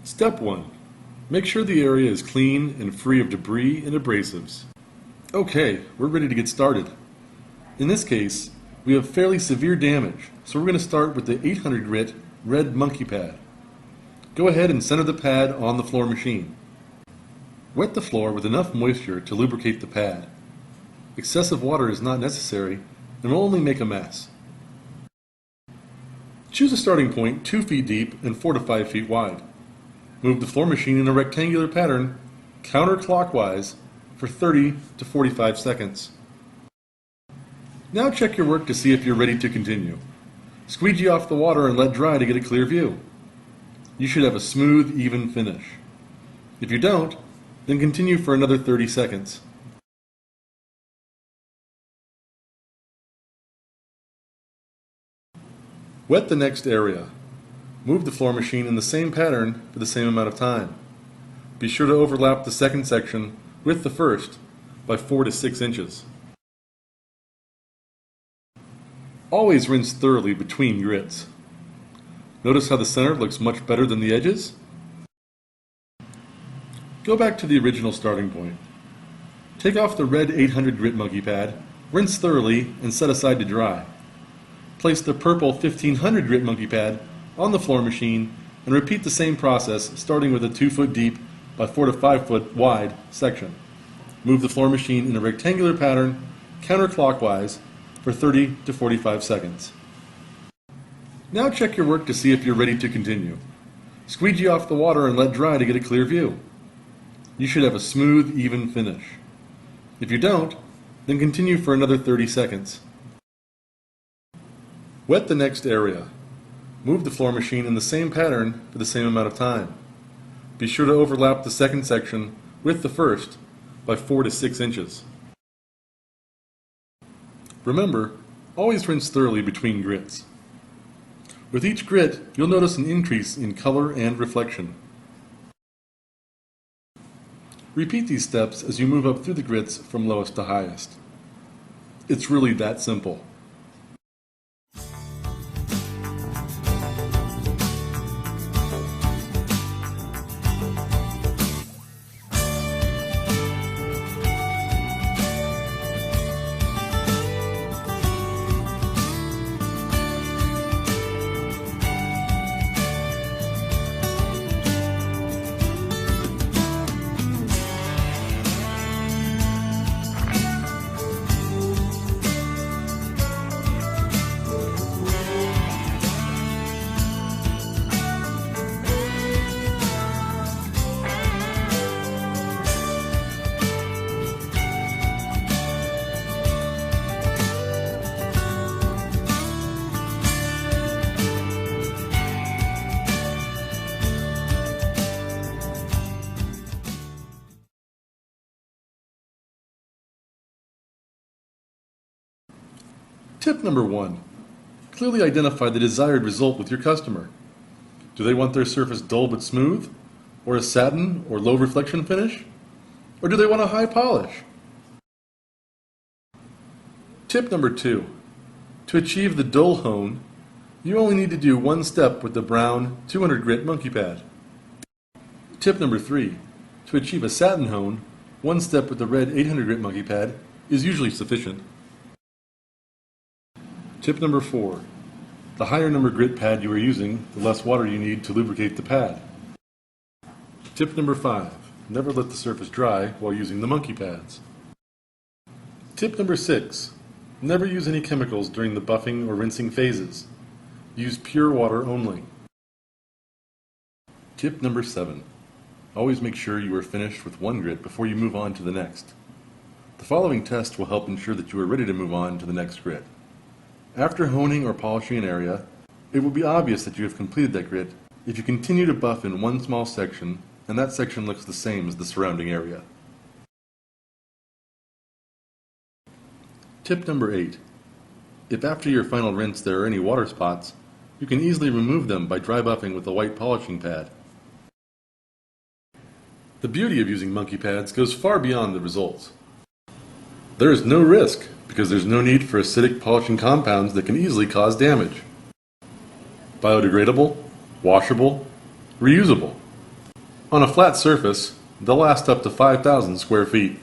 Step 1. Make sure the area is clean and free of debris and abrasives. Okay, we're ready to get started. In this case, we have fairly severe damage, so we're going to start with the 800 grit red monkey pad. Go ahead and center the pad on the floor machine. Wet the floor with enough moisture to lubricate the pad. Excessive water is not necessary and will only make a mess. Choose a starting point 2 feet deep and 4 to 5 feet wide. Move the floor machine in a rectangular pattern counterclockwise for 30 to 45 seconds. Now check your work to see if you're ready to continue. Squeegee off the water and let dry to get a clear view. You should have a smooth, even finish. If you don't, then continue for another 30 seconds. Wet the next area. Move the floor machine in the same pattern for the same amount of time. Be sure to overlap the second section with the first by 4 to 6 inches. Always rinse thoroughly between grits. Notice how the center looks much better than the edges? Go back to the original starting point. Take off the red 800 grit monkey pad, rinse thoroughly, and set aside to dry. Place the purple 1500 grit monkey pad on the floor machine and repeat the same process, starting with a 2 foot deep by 4 to 5 foot wide section. Move the floor machine in a rectangular pattern counterclockwise for 30 to 45 seconds. Now check your work to see if you're ready to continue. Squeegee off the water and let dry to get a clear view. You should have a smooth, even finish. If you don't, then continue for another 30 seconds. Wet the next area. Move the floor machine in the same pattern for the same amount of time. Be sure to overlap the second section with the first by 4 to 6 inches. Remember, always rinse thoroughly between grits. With each grit, you'll notice an increase in color and reflection. Repeat these steps as you move up through the grits from lowest to highest. It's really that simple. Tip number 1. Clearly identify the desired result with your customer. Do they want their surface dull but smooth? Or a satin or low reflection finish? Or do they want a high polish? Tip number 2. To achieve the dull hone, you only need to do one step with the brown 200 grit monkey pad. Tip number 3. To achieve a satin hone, one step with the red 800 grit monkey pad is usually sufficient. Tip number 4. The higher number grit pad you are using, the less water you need to lubricate the pad. Tip number 5. Never let the surface dry while using the monkey pads. Tip number 6. Never use any chemicals during the buffing or rinsing phases. Use pure water only. Tip number 7. Always make sure you are finished with one grit before you move on to the next. The following test will help ensure that you are ready to move on to the next grit. After honing or polishing an area, it will be obvious that you have completed that grit if you continue to buff in one small section and that section looks the same as the surrounding area. Tip number 8. If after your final rinse there are any water spots, you can easily remove them by dry buffing with a white polishing pad. The beauty of using monkey pads goes far beyond the results. There is no risk because there's no need for acidic polishing compounds that can easily cause damage. Biodegradable, washable, reusable. On a flat surface, they'll last up to 5,000 square feet.